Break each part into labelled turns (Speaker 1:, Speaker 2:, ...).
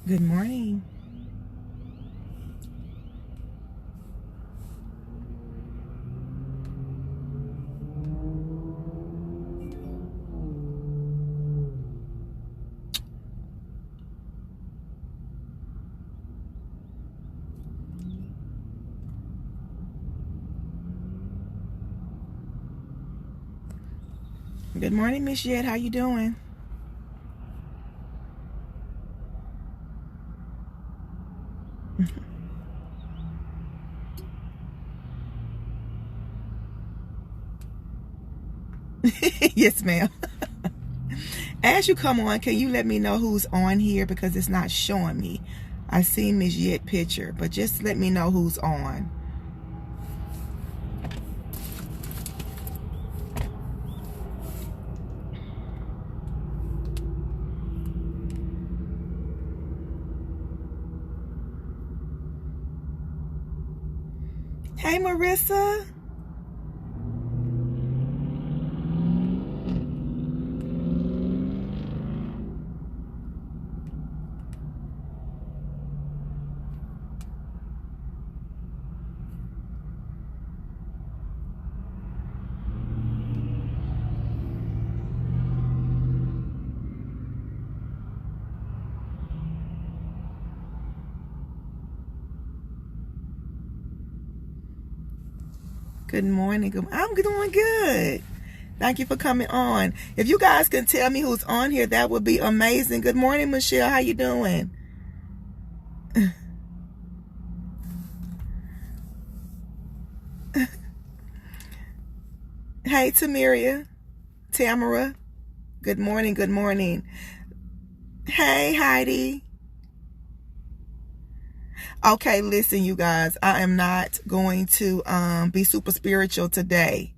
Speaker 1: Good morning. Good morning, Miss Yet. How you doing? Yes, ma'am. As you come on, can you let me know who's on here because it's not showing me? I see Miss Yet picture, but just let me know who's on. Hey, Marissa. Good morning. I'm doing good. Thank you for coming on. If you guys can tell me who's on here, that would be amazing. Good morning, Michelle. How you doing? Hey, Tamara. Good morning. Good morning. Hey, Heidi. Okay, listen, you guys. I am not going to be super spiritual today.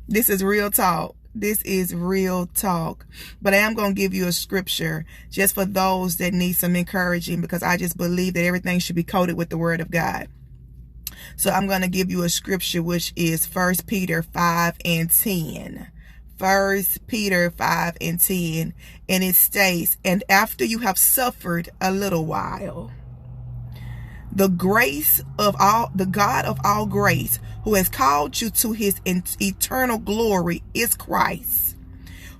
Speaker 1: This is real talk. This is real talk. But I am going to give you a scripture just for those that need some encouraging, because I just believe that everything should be coated with the word of God. So I'm going to give you a scripture, which is 1 Peter 5:10. 1 Peter 5:10. And it states, "And after you have suffered a little while, the God of all grace, who has called you to his eternal glory, is Christ,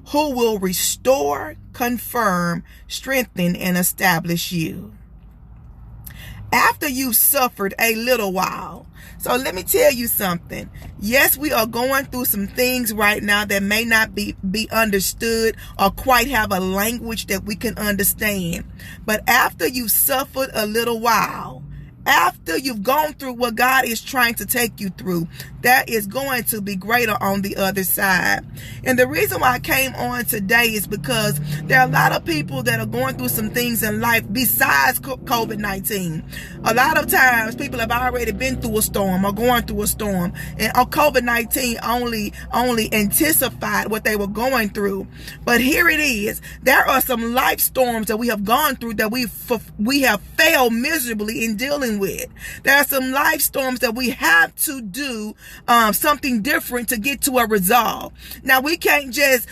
Speaker 1: who will restore, confirm, strengthen, and establish you." After you suffered a little while. So let me tell you something. Yes, we are going through some things right now that may not be understood or quite have a language that we can understand. But after you've suffered a little while, after you've gone through what God is trying to take you through, that is going to be greater on the other side. And the reason why I came on today is because there are a lot of people that are going through some things in life besides COVID-19. A lot of times people have already been through a storm or going through a storm, and COVID-19 only intensified what they were going through. But here it is. There are some life storms that we have gone through that we have failed miserably in dealing with. There are some life storms that we have to do something different to get to a resolve. Now, we can't just,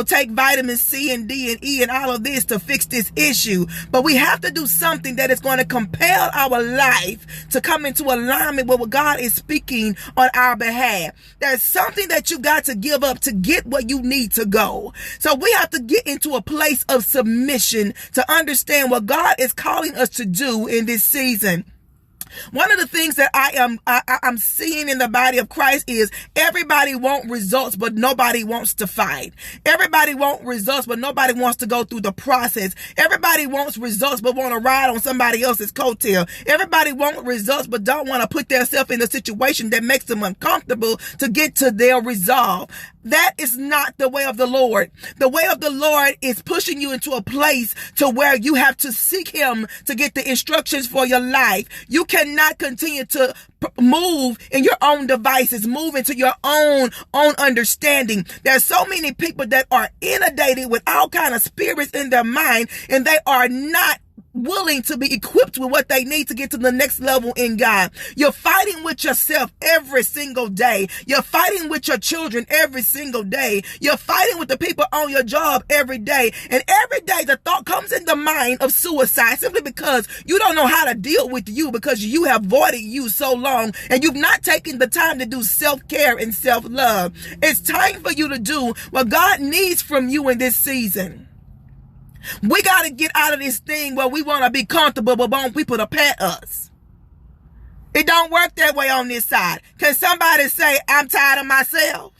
Speaker 1: take vitamin C and D and E and all of this to fix this issue, but we have to do something that is going to compel our life to come into alignment with what God is speaking on our behalf. There's something that you got to give up to get where you need to go. So we have to get into a place of submission to understand what God is calling us to do in this season. One of the things that I'm seeing in the body of Christ is everybody wants results, but nobody wants to fight. Everybody wants results, but nobody wants to go through the process. Everybody wants results, but want to ride on somebody else's coattail. Everybody wants results, but don't want to put themselves in a situation that makes them uncomfortable to get to their resolve. That is not the way of the Lord. The way of the Lord is pushing you into a place to where you have to seek him to get the instructions for your life. You cannot continue to move in your own devices, move into your own understanding. There's so many people that are inundated with all kind of spirits in their mind, and they are not willing to be equipped with what they need to get to the next level in God. You're fighting with yourself every single day. You're fighting with your children every single day. You're fighting with the people on your job every day. And every day the thought comes in the mind of suicide simply because you don't know how to deal with you, because you have voided you so long and you've not taken the time to do self-care and self-love. It's time for you to do what God needs from you in this season. We got to get out of this thing where we want to be comfortable but want people to pat us. It don't work that way on this side. Can somebody say, I'm tired of myself?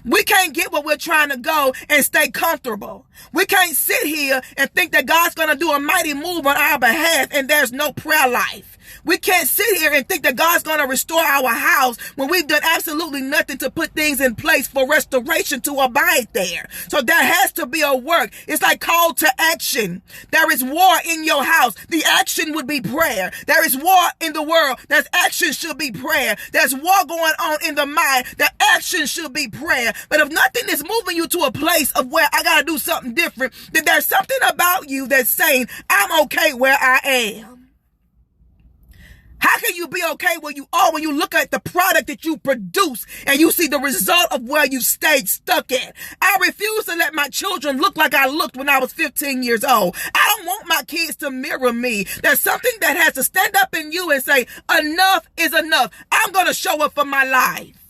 Speaker 1: We can't get where we're trying to go and stay comfortable. We can't sit here and think that God's going to do a mighty move on our behalf and there's no prayer life. We can't sit here and think that God's going to restore our house when we've done absolutely nothing to put things in place for restoration to abide there. So there has to be a work. It's like call to action. There is war in your house. The action would be prayer. There is war in the world. There's action should be prayer. There's war going on in the mind. The action should be prayer. But if nothing is moving you to a place of where I got to do something different, then there's something about you that's saying, I'm okay where I am. How can you be okay where you are when you look at the product that you produce and you see the result of where you stayed stuck at? I refuse to let my children look like I looked when I was 15 years old. I don't want my kids to mirror me. There's something that has to stand up in you and say, enough is enough. I'm going to show up for my life.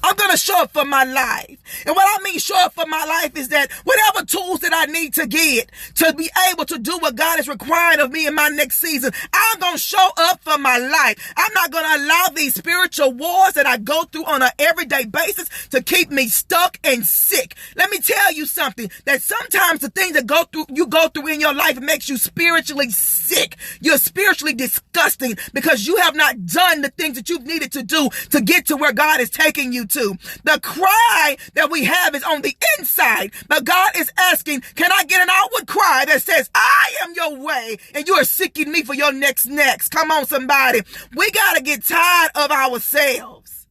Speaker 1: I'm going to show up for my life. And what I mean show up for my life is that whatever tools that I need to get to be able to do what God is requiring of me in my next season, I'm going to show up for my life. I'm not going to allow these spiritual wars that I go through on an everyday basis to keep me stuck and sick. Let me tell you something, that sometimes the things that you go through in your life makes you spiritually sick. You're spiritually disgusting because you have not done the things that you've needed to do to get to where God is taking you to. The cry that we have is on the inside, but God is asking, can I get an outward cry that says, I am your way and you are seeking me for your next. Come on, somebody. We got to get tired of ourselves.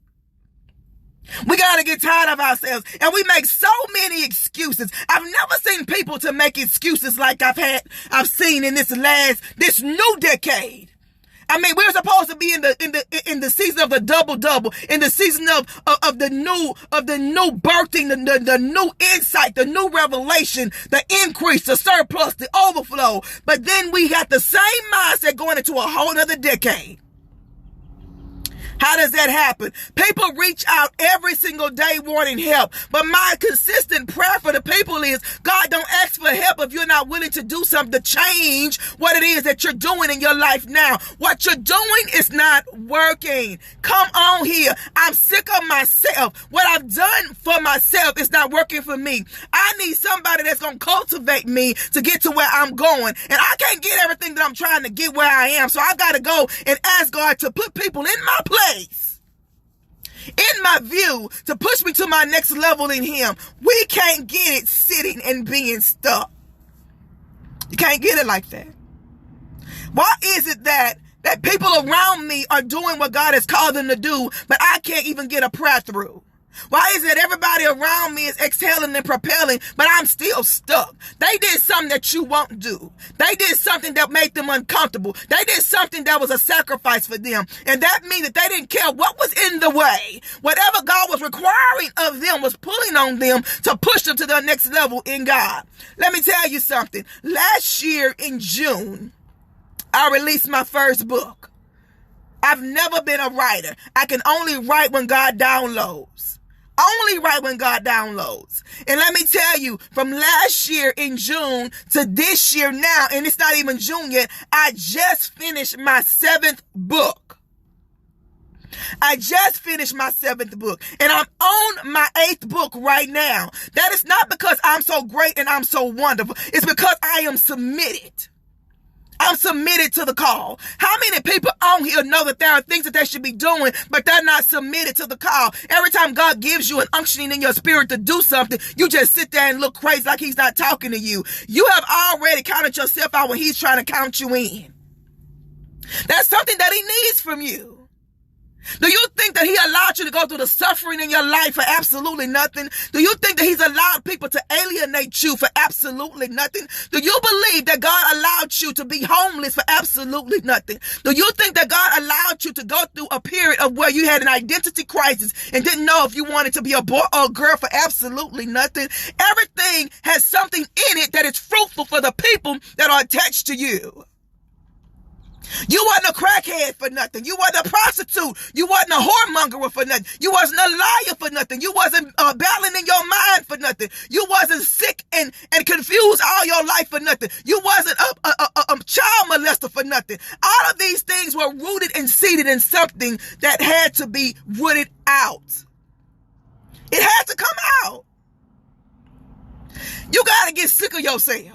Speaker 1: We got to get tired of ourselves, and we make so many excuses. I've never seen people to make excuses like I've seen in this new decade. I mean, we're supposed to be in the season of the double, in the season of the new birthing, the new insight, the new revelation, the increase, the surplus, the overflow. But then we got the same mindset going into a whole other decade. How does that happen? People reach out every single day wanting help. But my consistent prayer for the people is, God, don't ask for help if you're not willing to do something to change what it is that you're doing in your life now. What you're doing is not working. Come on here. I'm sick of myself. What I've done for myself is not working for me. I need somebody that's going to cultivate me to get to where I'm going. And I can't get everything that I'm trying to get where I am. So I got to go and ask God to put people in my place, in my view, to push me to my next level in Him. We can't get it sitting and being stuck. You can't get it like that. Why is it that people around me are doing what God has called them to do, but I can't even get a prayer through? Why is it everybody around me is exhaling and propelling, but I'm still stuck? They did something that you won't do. They did something that made them uncomfortable. They did something that was a sacrifice for them. And that means that they didn't care what was in the way. Whatever God was requiring of them was pulling on them to push them to their next level in God. Let me tell you something. Last year in June, I released my first book. I've never been a writer. I can only write when God downloads. Only right when God downloads. And let me tell you, from last year in June to this year now, and it's not even June yet, I just finished my 7th book. I just finished my 7th book, and I'm on my 8th book right now. That is not because I'm so great and I'm so wonderful. It's because I am submitted. I'm submitted to the call. How many people on here know that there are things that they should be doing, but they're not submitted to the call? Every time God gives you an unctioning in your spirit to do something, you just sit there and look crazy like He's not talking to you. You have already counted yourself out when He's trying to count you in. That's something that He needs from you. Do you think that he allowed you to go through the suffering in your life for absolutely nothing? Do you think that he's allowed people to alienate you for absolutely nothing? Do you believe that God allowed you to be homeless for absolutely nothing? Do you think that God allowed you to go through a period of where you had an identity crisis and didn't know if you wanted to be a boy or a girl for absolutely nothing? Everything has something in it that is fruitful for the people that are attached to you. You wasn't a crackhead for nothing. You wasn't a prostitute. You wasn't a whoremonger for nothing. You wasn't a liar for nothing. You wasn't battling in your mind for nothing. You wasn't sick and confused all your life for nothing. You wasn't a child molester for nothing. All of these things were rooted and seated in something that had to be rooted out. It had to come out. You got to get sick of yourself.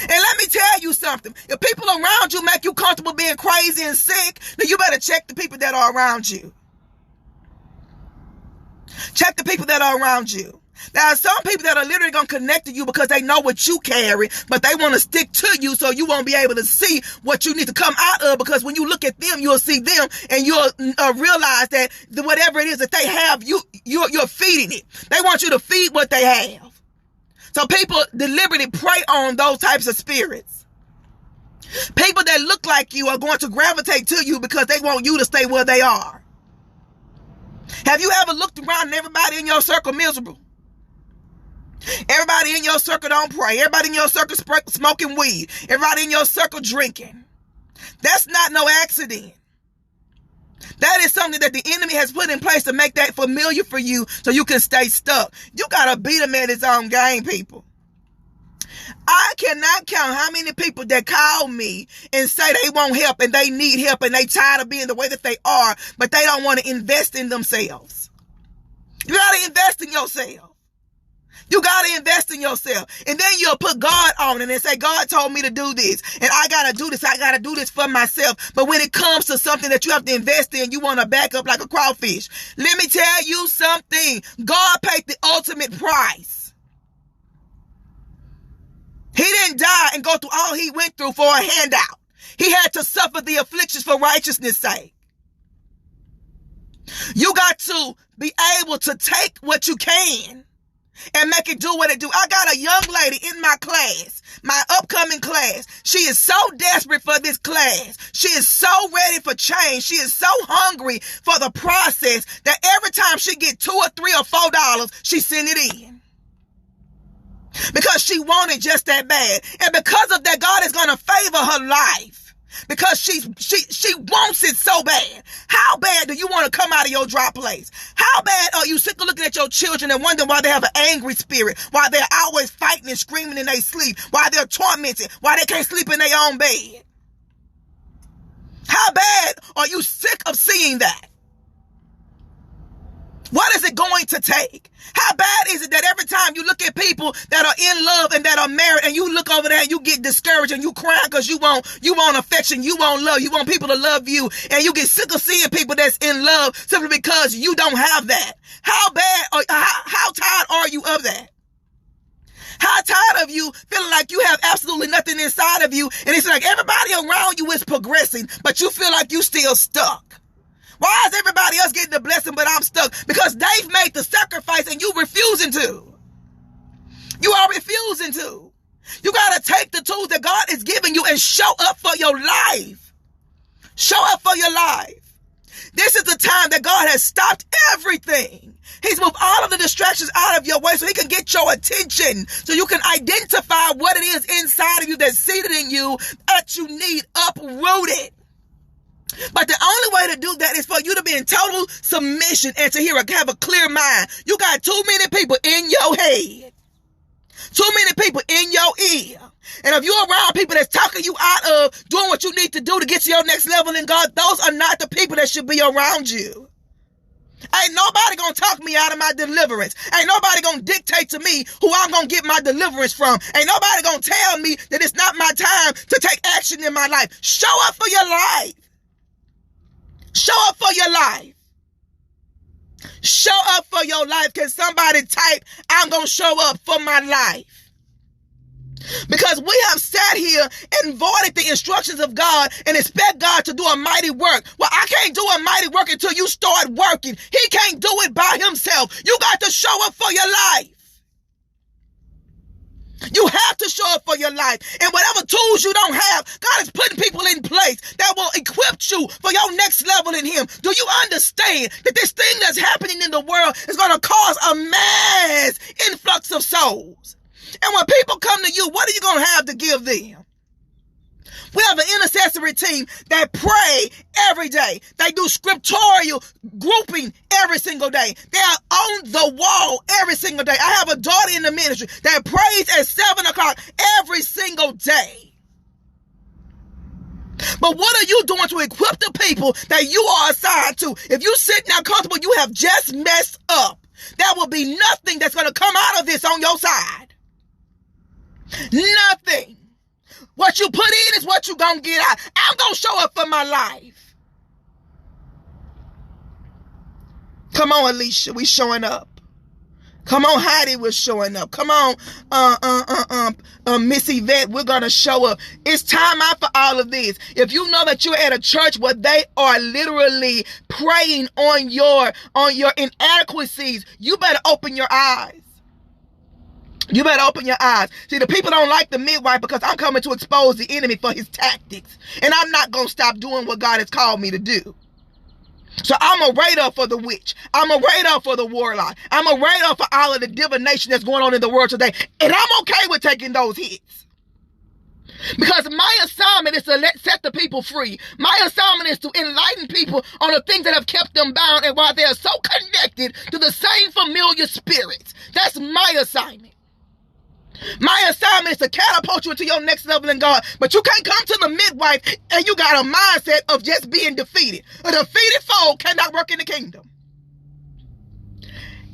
Speaker 1: And let me tell you something. If people around you make you comfortable being crazy and sick, then you better check the people that are around you. Check the people that are around you. There are some people that are literally going to connect to you because they know what you carry, but they want to stick to you so you won't be able to see what you need to come out of, because when you look at them, you'll see them and you'll realize that whatever it is that they have, you're feeding it. They want you to feed what they have. So people deliberately prey on those types of spirits. People that look like you are going to gravitate to you because they want you to stay where they are. Have you ever looked around and everybody in your circle miserable? Everybody in your circle don't pray. Everybody in your circle smoking weed. Everybody in your circle drinking. That's not no accident. That is something that the enemy has put in place to make that familiar for you so you can stay stuck. You got to beat him at his own game, people. I cannot count how many people that call me and say they want help and they need help and they tired of being the way that they are, but they don't want to invest in themselves. You got to invest in yourself. You got to invest in yourself. And then you'll put God on it and say, God told me to do this. And I got to do this. I got to do this for myself. But when it comes to something that you have to invest in, you want to back up like a crawfish. Let me tell you something. God paid the ultimate price. He didn't die and go through all he went through for a handout. He had to suffer the afflictions for righteousness' sake. You got to be able to take what you can and make it do what it do. I got a young lady in my class, my upcoming class. She is so desperate for this class. She is so ready for change. She is so hungry for the process that every time she get $2 or $3 or $4, she send it in. Because she wanted just that bad. And because of that, God is going to favor her life. Because she wants it so bad. How bad do you want to come out of your dry place? How bad are you sick of looking at your children and wondering why they have an angry spirit, why they're always fighting and screaming in their sleep, why they're tormented, why they can't sleep in their own bed? How bad are you sick of seeing that? What is it going to take? How bad is it that every time you look at people that are in love and that are married and you look over there and you get discouraged and you cry because you want affection, you want love, you want people to love you, and you get sick of seeing people that's in love simply because you don't have that? How bad or how tired are you of that? How tired of you feeling like you have absolutely nothing inside of you, and it's like everybody around you is progressing, but you feel like you still stuck? Why is everybody else getting the blessing, but I'm stuck? Because they've made the sacrifice and you refusing to. You are refusing to. You got to take the tools that God is giving you and show up for your life. Show up for your life. This is the time that God has stopped everything. He's moved all of the distractions out of your way so he can get your attention, so you can identify what it is inside of you that's seated in you that you need uprooted. But the only way to do that is for you to be in total submission and to have a clear mind. You got too many people in your head. Too many people in your ear. And if you're around people that's talking you out of doing what you need to do to get to your next level in God, those are not the people that should be around you. Ain't nobody gonna talk me out of my deliverance. Ain't nobody gonna dictate to me who I'm gonna get my deliverance from. Ain't nobody gonna tell me that it's not my time to take action in my life. Show up for your life. Show up for your life. Show up for your life. Can somebody type, I'm going to show up for my life? Because we have sat here and voided the instructions of God and expect God to do a mighty work. Well, I can't do a mighty work until you start working. He can't do it by himself. You got to show up for your life. You have to show up for your life. And whatever tools you don't have, God is putting people in place that will equip you for your next level in him. Do you understand that this thing that's happening in the world is going to cause a mass influx of souls? And when people come to you, what are you going to have to give them? We have an intercessory team that pray every day. They do scriptorial grouping every single day. They are on the wall every single day. I have a daughter in the ministry that prays at 7 o'clock every single day. But what are you doing to equip the people that you are assigned to? If you sit now comfortable, you have just messed up. There will be nothing that's going to come out of this on your side. Nothing. What you put in is what you gonna get out. I'm gonna show up for my life. Come on, Alicia, we showing up. Come on, Heidi, we're showing up. Come on, Miss Yvette, we're gonna show up. It's time out for all of this. If you know that you're at a church where they are literally preying on your inadequacies, you better open your eyes. You better open your eyes. See, the people don't like the midwife because I'm coming to expose the enemy for his tactics. And I'm not going to stop doing what God has called me to do. So I'm a radar for the witch. I'm a radar for the warlock. I'm a radar for all of the divination that's going on in the world today. And I'm okay with taking those hits. Because my assignment is to set the people free. My assignment is to enlighten people on the things that have kept them bound and why they are so connected to the same familiar spirits. That's my assignment. My assignment is to catapult you into your next level in God. But you can't come to the midwife and you got a mindset of just being defeated. A defeated foe cannot work in the kingdom.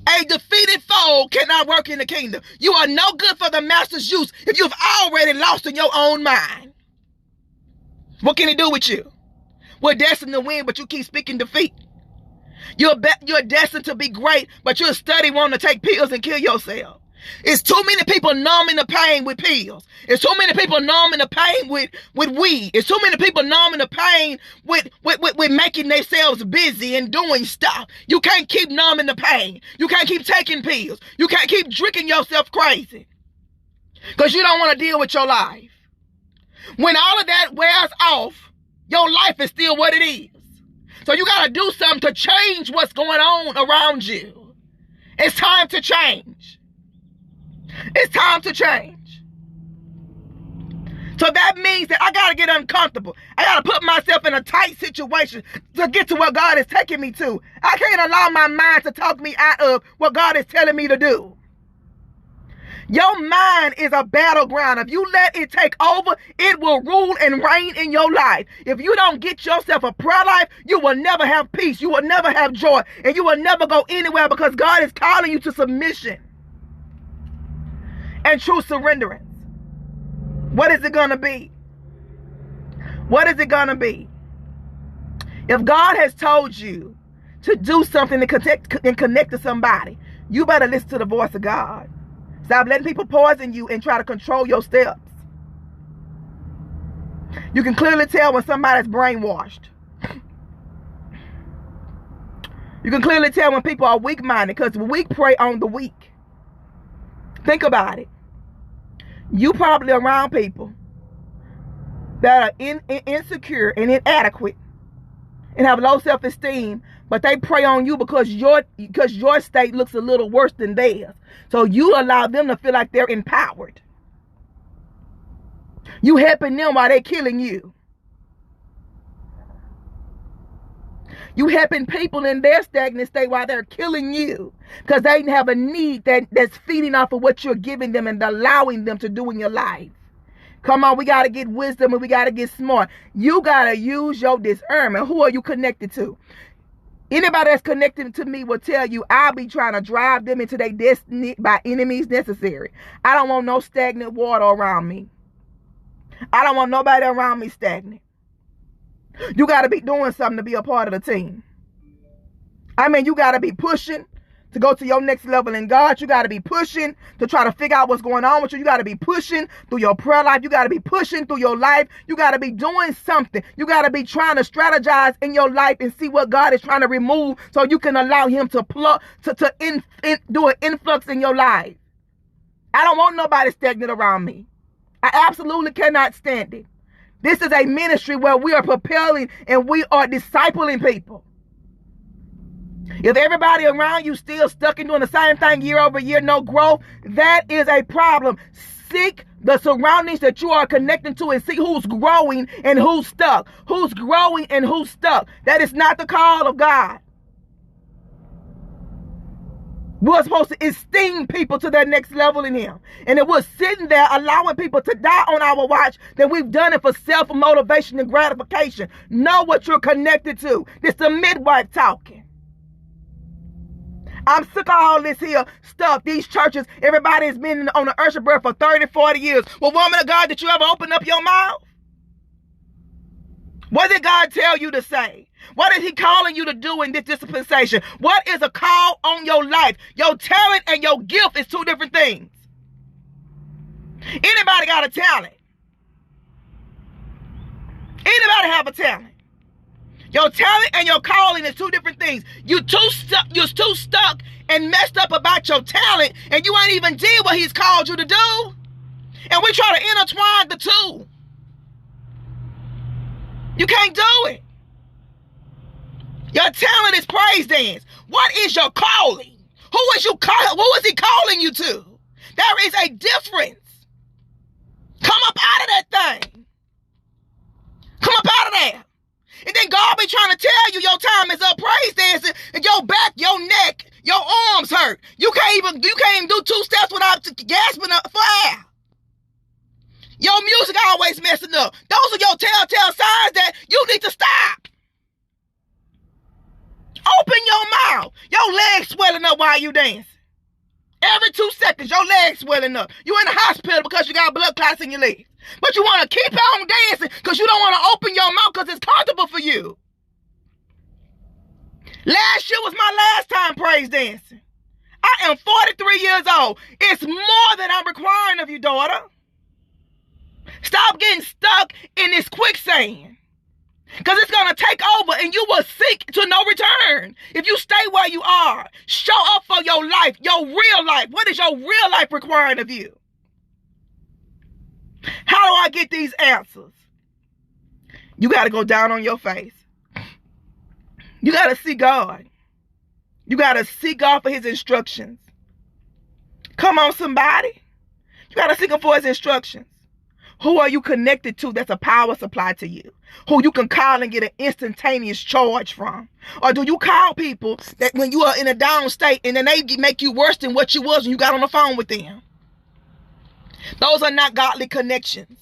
Speaker 1: A defeated foe cannot work in the kingdom. You are no good for the master's use if you've already lost in your own mind. What can he do with you? We're destined to win, but you keep speaking defeat. You're destined to be great, but you're studying wanting to take pills and kill yourself. It's too many people numbing the pain with pills. It's too many people numbing the pain with weed. It's too many people numbing the pain with making themselves busy and doing stuff. You can't keep numbing the pain. You can't keep taking pills. You can't keep drinking yourself crazy because you don't want to deal with your life. When all of that wears off, your life is still what it is. So you got to do something to change what's going on around you. It's time to change. It's time to change. So that means that I got to get uncomfortable. I got to put myself in a tight situation to get to where God is taking me to. I can't allow my mind to talk me out of what God is telling me to do. Your mind is a battleground. If you let it take over, it will rule and reign in your life. If you don't get yourself a prayer life, you will never have peace. You will never have joy. And you will never go anywhere because God is calling you to submission and true surrenderance. What is it going to be? What is it going to be? If God has told you to do something and connect to somebody, you better listen to the voice of God. Stop letting people poison you and try to control your steps. You can clearly tell when somebody's brainwashed. You can clearly tell when people are weak-minded because the weak prey on the weak. Think about it. You probably around people that are insecure and inadequate and have low self-esteem, but they prey on you because your state looks a little worse than theirs. So you allow them to feel like they're empowered. You helping them while they're killing you. You helping people in their stagnant state while they're killing you because they have a need that's feeding off of what you're giving them and allowing them to do in your life. Come on, we got to get wisdom and we got to get smart. You got to use your discernment. Who are you connected to? Anybody that's connected to me will tell you I'll be trying to drive them into their destiny by any means necessary. I don't want no stagnant water around me. I don't want nobody around me stagnant. You got to be doing something to be a part of the team. I mean, you got to be pushing. to go to your next level in God. You got to be pushing to try to figure out what's going on with you. You got to be pushing through your prayer life. You got to be pushing through your life. You got to be doing something. You got to be trying to strategize in your life and see what God is trying to remove so you can allow him to do an influx in your life. I don't want nobody stagnant around me. I absolutely cannot stand it. This is a ministry where we are propelling and we are discipling people. If everybody around you still stuck in doing the same thing year over year, no growth, that is a problem. Seek the surroundings that you are connecting to and see who's growing and who's stuck. Who's growing and who's stuck. That is not the call of God. We're supposed to esteem people to their next level in him. And if we're sitting there allowing people to die on our watch, then we've done it for self-motivation and gratification. Know what you're connected to. This is the midwife talking. I'm sick of all this here stuff. These churches, everybody has been on the Usher breath for 30, 40 years. Well, woman of God, did you ever open up your mouth? What did God tell you to say? What is he calling you to do in this dispensation? What is a call on your life? Your talent and your gift is two different things. Anybody got a talent? Anybody have a talent? Your talent and your calling is two different things. You're too stuck and messed up about your talent, and you ain't even did what he's called you to do. And we try to intertwine the two. You can't do it. Your talent is praise dance. What is your calling? Who is he calling you to? There is a difference. Come up out of that thing. Come up out of there. And then God be trying to tell you your time is up praise dancing and your back, your neck, your arms hurt. You can't even do 2 steps without gasping up for air. Your music always messing up. Those are your telltale signs that you need to stop. Open your mouth. Your legs swelling up while you dancing. Every 2 seconds, your legs swelling up. You in the hospital because you got blood clots in your legs. But you want to keep on dancing because you don't want to open your mouth because it's comfortable for you. Last year was my last time praise dancing. I am 43 years old. It's more than I'm requiring of you, daughter. Stop getting stuck in this quicksand. Because it's going to take over and you will sink to no return. If you stay where you are, show up for your life, your real life. What is your real life requiring of you? How do I get these answers? You got to go down on your face. You got to see God. You got to seek God for his instructions. Come on, somebody. You got to seek him for his instructions. Who are you connected to that's a power supply to you? Who you can call and get an instantaneous charge from? Or do you call people that when you are in a down state and then they make you worse than what you was when you got on the phone with them? Those are not godly connections.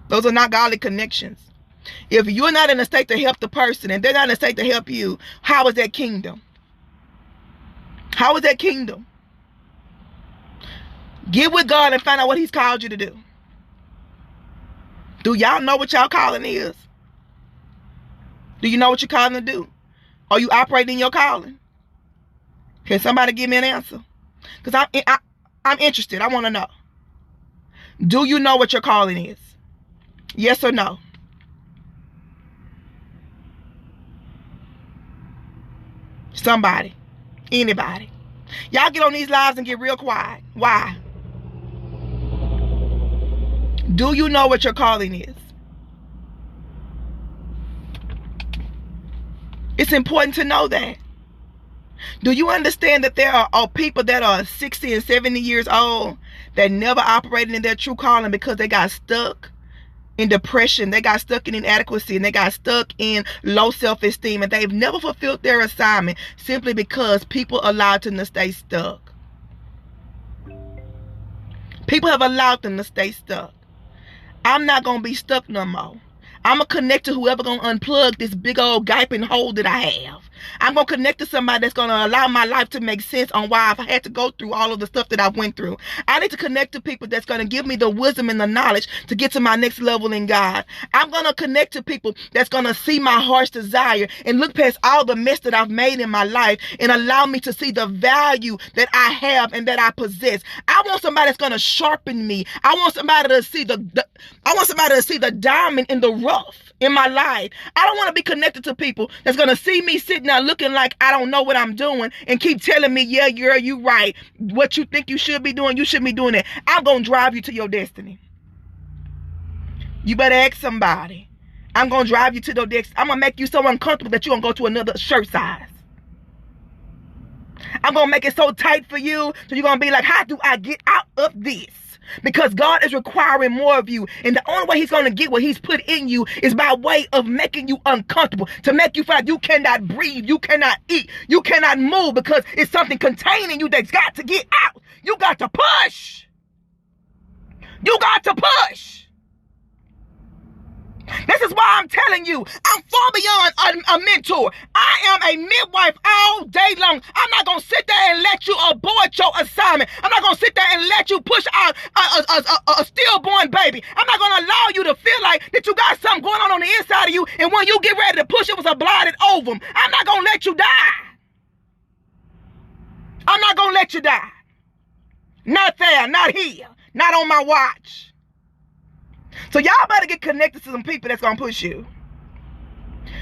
Speaker 1: Those are not godly connections. If you're not in a state to help the person and they're not in a state to help you, how is that kingdom? How is that kingdom? Get with God and find out what he's called you to do. Do y'all know what y'all calling is? Do you know what you're calling to do? Are you operating in your calling? Can somebody give me an answer? Because I'm interested. I want to know. Do you know what your calling is? Yes or no? Somebody. Anybody. Y'all get on these lives and get real quiet. Why? Do you know what your calling is? It's important to know that. Do you understand that there are people that are 60 and 70 years old that never operated in their true calling because they got stuck in depression, they got stuck in inadequacy, and they got stuck in low self-esteem, and they've never fulfilled their assignment simply because people allowed them to stay stuck. People have allowed them to stay stuck. I'm not going to be stuck no more. I'm going to connect to whoever going to unplug this big old gaping hole that I have. I'm going to connect to somebody that's going to allow my life to make sense on why I've had to go through all of the stuff that I've went through. I need to connect to people that's going to give me the wisdom and the knowledge to get to my next level in God. I'm going to connect to people that's going to see my heart's desire and look past all the mess that I've made in my life and allow me to see the value that I have and that I possess. I want somebody that's going to sharpen me. I want somebody to see the diamond in the rough in my life. I don't want to be connected to people that's going to see me sitting there looking like I don't know what I'm doing and keep telling me, yeah, girl, you right. What you think you should be doing, you should be doing it. I'm going to drive you to your destiny. You better ask somebody. I'm going to drive you to your destiny. I'm going to make you so uncomfortable that you're going to go to another shirt size. I'm going to make it so tight for you so you're going to be like, how do I get out of this? Because God is requiring more of you. And the only way he's going to get what he's put in you is by way of making you uncomfortable. To make you feel like you cannot breathe. You cannot eat. You cannot move because it's something containing you that's got to get out. You got to push. You got to push. This is why I'm telling you, I'm far beyond a mentor. I am a midwife all day long. I'm not going to sit there and let you abort your assignment. I'm not going to sit there and let you push out a stillborn baby. I'm not going to allow you to feel like that you got something going on the inside of you, and when you get ready to push, it was a blighted ovum. I'm not going to let you die. I'm not going to let you die. Not there, not here, not on my watch. So y'all better get connected to some people that's going to push you.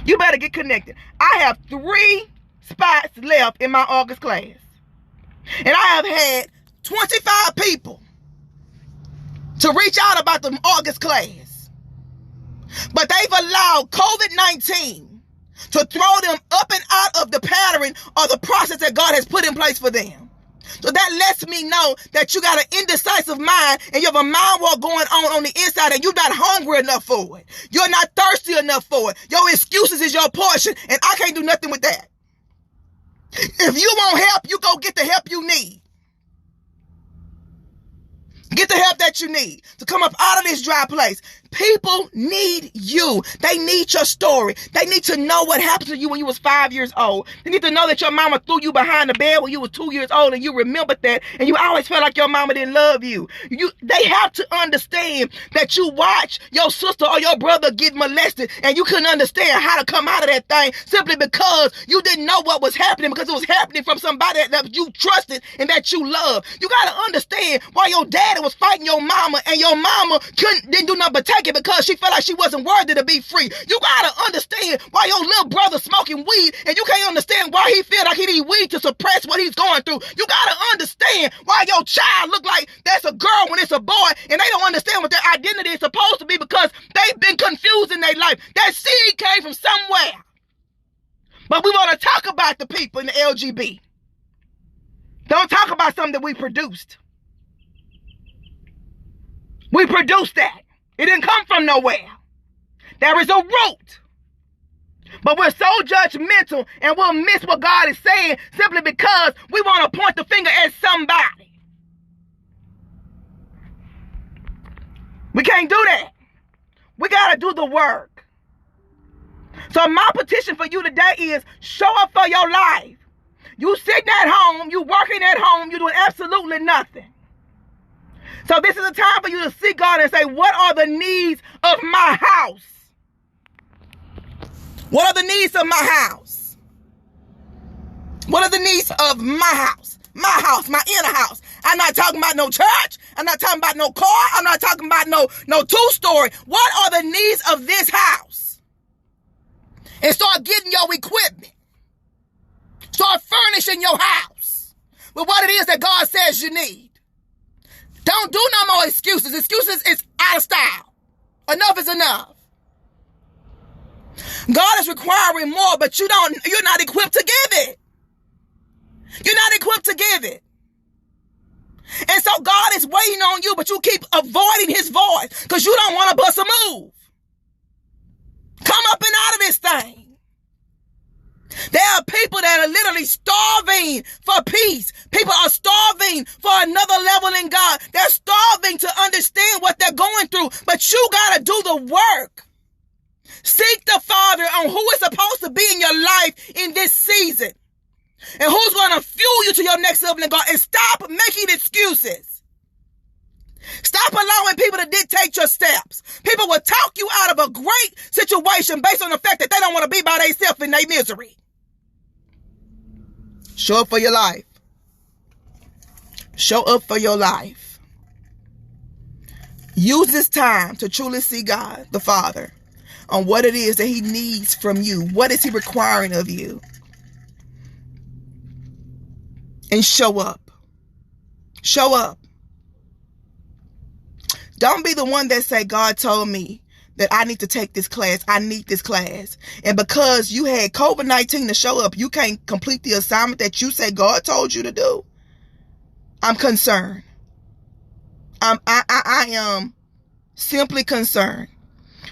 Speaker 1: You better get connected. I have 3 spots left in my August class. And I have had 25 people to reach out about the August class. But they've allowed COVID-19 to throw them up and out of the pattern or the process that God has put in place for them. So that lets me know that you got an indecisive mind and you have a mind war going on the inside and you're not hungry enough for it. You're not thirsty enough for it. Your excuses is your portion and I can't do nothing with that. If you want help, you go get the help you need. Get the help that you need to come up out of this dry place. People need you. They need your story. They need to know what happened to you when you was 5 years old. They need to know that your mama threw you behind the bed when you was 2 years old and you remembered that and you always felt like your mama didn't love you. They have to understand that you watched your sister or your brother get molested and you couldn't understand how to come out of that thing simply because you didn't know what was happening because it was happening from somebody that you trusted and that you loved. You got to understand why your daddy was fighting your mama and your mama didn't do nothing but take it because she felt like she wasn't worthy to be free. You gotta understand why your little brother smoking weed and you can't understand why he feel like he need weed to suppress what he's going through. You gotta understand why your child look like that's a girl when it's a boy and they don't understand what their identity is supposed to be because they've been confused in their life. That seed came from somewhere. But we want to talk about the people in the LGB. Don't talk about something that we produced. We produced that. It didn't come from nowhere. There is a root. But we're so judgmental and we'll miss what God is saying simply because we want to point the finger at somebody. We can't do that. We got to do the work. So my petition for you today is show up for your life. You sitting at home, you working at home, you doing absolutely nothing. So this is a time for you to seek God and say, what are the needs of my house? What are the needs of my house? What are the needs of my house? My house, my inner house. I'm not talking about no church. I'm not talking about no car. I'm not talking about no 2-story. What are the needs of this house? And start getting your equipment. Start furnishing your house with what it is that God says you need. Don't do no more excuses. Excuses is out of style. Enough is enough. God is requiring more, but you're not equipped to give it. You're not equipped to give it. And so God is waiting on you, but you keep avoiding his voice because you don't want to bust a move. Come up and out of this thing. There are people that are literally starving for peace. People are starving for another level in God. They're starving to understand what they're going through. But you got to do the work. Seek the Father on who is supposed to be in your life in this season. And who's going to fuel you to your next level in God. And stop making excuses. Stop allowing people to dictate your steps. People will talk you out of a great situation based on the fact that they don't want to be by themselves in their misery. Show up for your life. Show up for your life. Use this time to truly see God, the Father, on what it is that he needs from you. What is he requiring of you? And show up. Show up. Don't be the one that say, God told me that I need to take this class. I need this class. And because you had COVID-19 to show up, you can't complete the assignment that you say God told you to do. I'm concerned. I am simply concerned.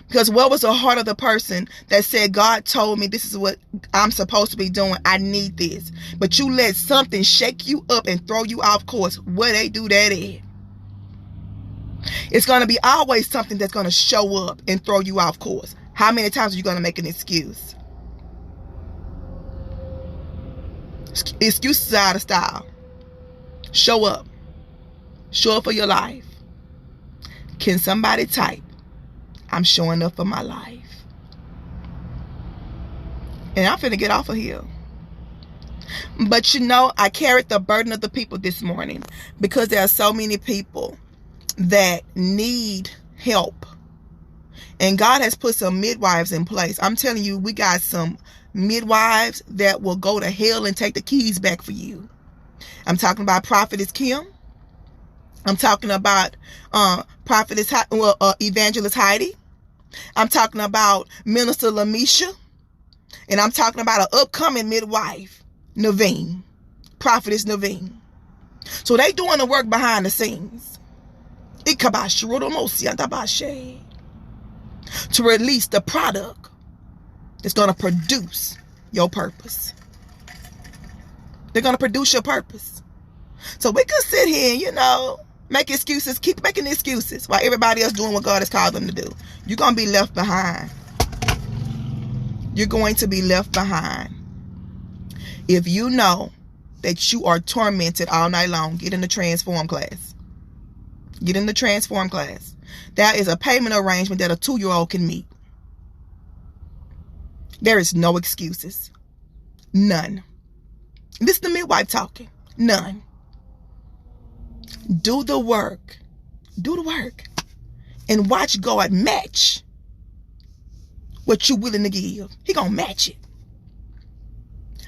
Speaker 1: Because what was the heart of the person that said, God told me this is what I'm supposed to be doing. I need this. But you let something shake you up and throw you off course. Where they do that at? It's going to be always something that's going to show up and throw you off course. How many times are you going to make an excuse? Excuses are out of style. Show up. Show up for your life. Can somebody type, I'm showing up for my life? And I'm finna get off of here. But you know, I carried the burden of the people this morning because there are so many people that need help. And God has put some midwives in place. I'm telling you, we got some midwives that will go to hell and take the keys back for you. I'm talking about Prophetess Kim. I'm talking about Evangelist Heidi. I'm talking about Minister Lamisha. And I'm talking about an upcoming midwife, Naveen. Prophetess Naveen. So they doing the work behind the scenes. To release the product that's going to produce your purpose. They're going to produce your purpose. So we can sit here and, you know, make excuses, keep making excuses while everybody else doing what God has called them to do. You're going to be left behind. You're going to be left behind. If you know that you are tormented all night long, get in the Transform class. Get in the Transform class. There is a payment arrangement that a 2-year-old can meet. There is no excuses. None. This is the midwife talking. None. Do the work. Do the work. And watch God match what you're willing to give. He gonna match it.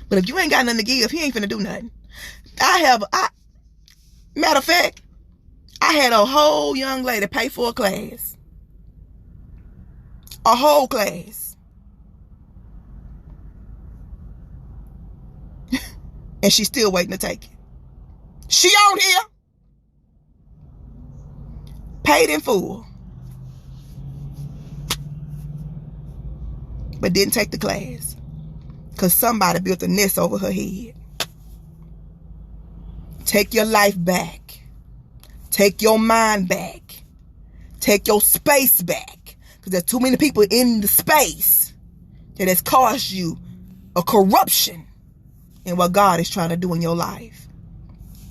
Speaker 1: But if you ain't got nothing to give, he ain't finna do nothing. Matter of fact, I had a whole young lady pay for a class. A whole class. And she's still waiting to take it. She on here. Paid in full. But didn't take the class. Because somebody built a nest over her head. Take your life back. Take your mind back. Take your space back. Because there's too many people in the space that has caused you a corruption in what God is trying to do in your life.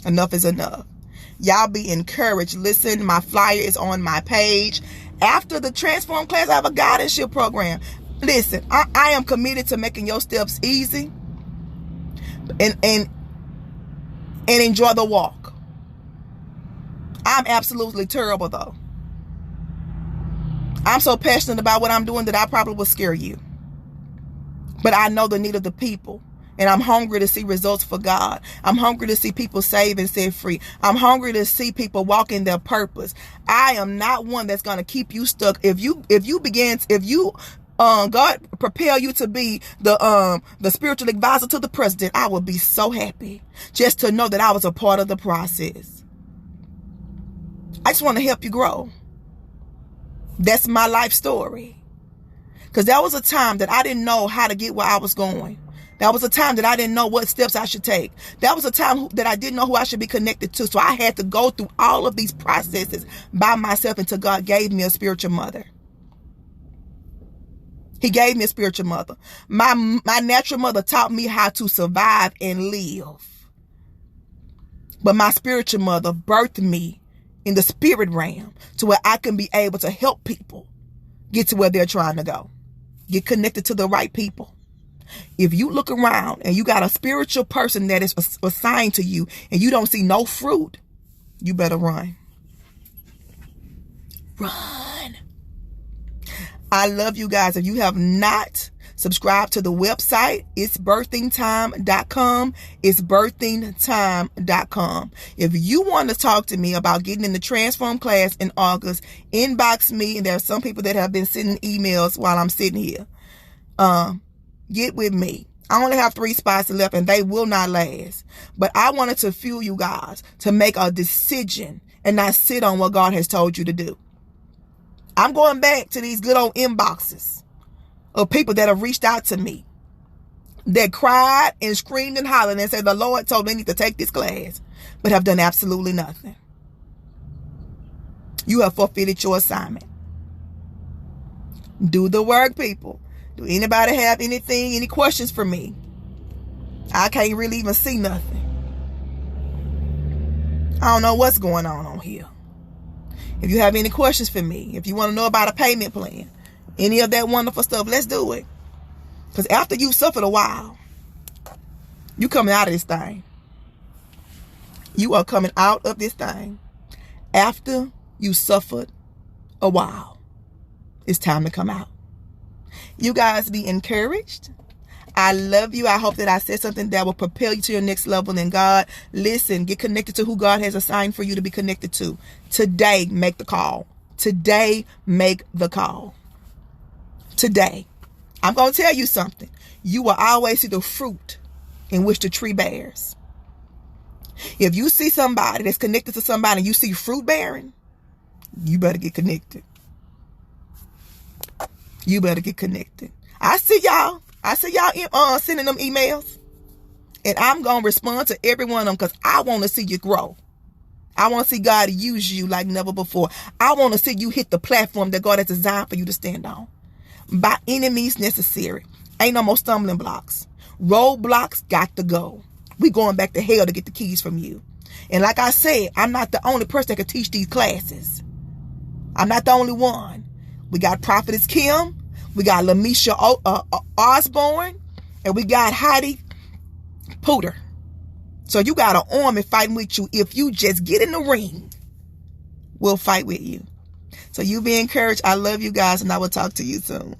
Speaker 1: Enough is enough. Y'all be encouraged. Listen, my flyer is on my page. After the Transform class, I have a guidance program. Listen, I am committed to making your steps easy and enjoy the walk. I'm absolutely terrible, though. I'm so passionate about what I'm doing that I probably will scare you. But I know the need of the people. And I'm hungry to see results for God. I'm hungry to see people saved and set free. I'm hungry to see people walk in their purpose. I am not one that's going to keep you stuck. If God prepare you to be the spiritual advisor to the president, I would be so happy just to know that I was a part of the process. I just want to help you grow. That's my life story. Because there was a time that I didn't know how to get where I was going. That was a time that I didn't know what steps I should take. That was a time that I didn't know who I should be connected to. So I had to go through all of these processes by myself until God gave me a spiritual mother. He gave me a spiritual mother. My natural mother taught me how to survive and live. But my spiritual mother birthed me in the spirit realm to where I can be able to help people get to where they're trying to go. Get connected to the right people. If you look around and you got a spiritual person that is assigned to you and you don't see no fruit, you better run. Run. I love you guys. If you have not subscribed to the website, it's birthingtime.com. It's birthingtime.com. If you want to talk to me about getting in the Transform class in August, inbox me. And there are some people that have been sending emails while I'm sitting here. Get with me. I only have 3 spots left and they will not last. But I wanted to fuel you guys to make a decision and not sit on what God has told you to do. I'm going back to these good old inboxes of people that have reached out to me that cried and screamed and hollered and said, the Lord told me I need to take this class, but have done absolutely nothing. You have forfeited your assignment. Do the work, people. Do anybody have any questions for me? I can't really even see nothing. I don't know what's going on here. If you have any questions for me, if you want to know about a payment plan, any of that wonderful stuff, let's do it. Because after you've suffered a while, you coming out of this thing. You are coming out of this thing. After you suffered a while, it's time to come out. You guys be encouraged. I love you. I hope that I said something that will propel you to your next level in God. Listen, get connected to who God has assigned for you to be connected to. Today, make the call. Today, make the call. Today. I'm going to tell you something. You will always see the fruit in which the tree bears. If you see somebody that's connected to somebody and you see fruit bearing, you better get connected. You better get connected. I see y'all sending them emails. And I'm going to respond to every one of them because I want to see you grow. I want to see God use you like never before. I want to see you hit the platform that God has designed for you to stand on. By any means necessary. Ain't no more stumbling blocks. Roadblocks got to go. We going back to hell to get the keys from you. And like I said, I'm not the only person that can teach these classes. I'm not the only one. We got Prophetess Kim. We got Lamisha Osborne. And we got Heidi Pooter. So you got an army fighting with you. If you just get in the ring, we'll fight with you. So you be encouraged. I love you guys, and I will talk to you soon.